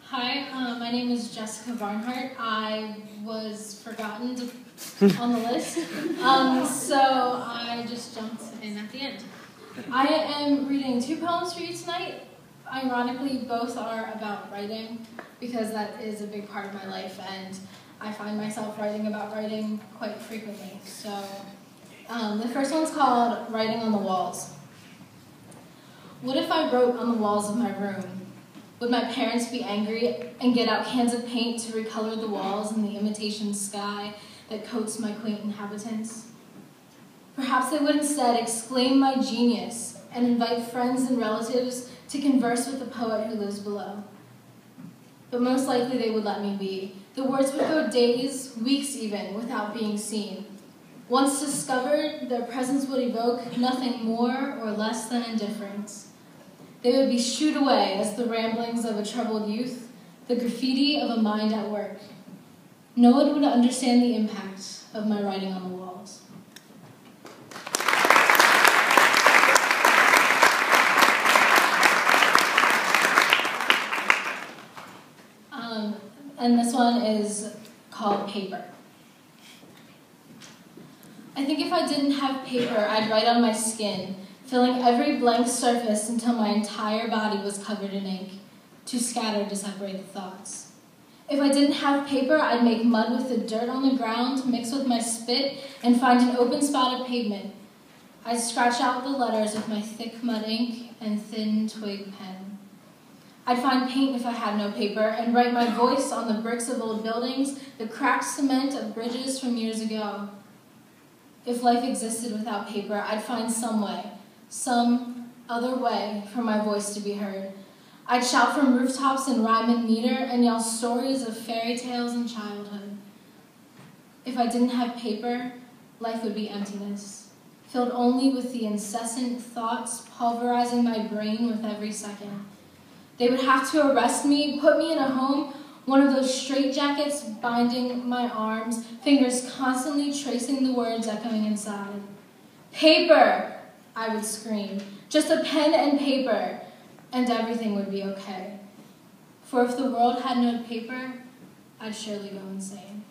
Hi, my name is Jessica Barnhart. I was forgotten on the list, so I just jumped in at the end. I am reading 2 poems for you tonight. Ironically, both are about writing, because that is a big part of my life, and I find myself writing about writing quite frequently. So, the first one's called Writing on the Walls. What if I wrote on the walls of my room? Would my parents be angry and get out cans of paint to recolor the walls in the imitation sky that coats my quaint inhabitants? Perhaps they would instead exclaim my genius and invite friends and relatives to converse with the poet who lives below. But most likely they would let me be. The words would go days, weeks even, without being seen. Once discovered, their presence would evoke nothing more or less than indifference. They would be shooed away as the ramblings of a troubled youth, the graffiti of a mind at work. No one would understand the impact of my writing on the walls. And this one is called Paper. I think if I didn't have paper, I'd write on my skin, filling every blank surface until my entire body was covered in ink, too scattered to separate the thoughts. If I didn't have paper, I'd make mud with the dirt on the ground, mix with my spit, and find an open spot of pavement. I'd scratch out the letters with my thick mud ink and thin twig pen. I'd find paint if I had no paper, and write my voice on the bricks of old buildings, the cracked cement of bridges from years ago. If life existed without paper, I'd find some way, some other way for my voice to be heard. I'd shout from rooftops in rhyme and meter and yell stories of fairy tales and childhood. If I didn't have paper, life would be emptiness, filled only with the incessant thoughts pulverizing my brain with every second. They would have to arrest me, put me in a home, one of those straitjackets binding my arms, fingers constantly tracing the words echoing inside. Paper! I would scream. Just a pen and paper, and everything would be okay. For if the world had no paper, I'd surely go insane.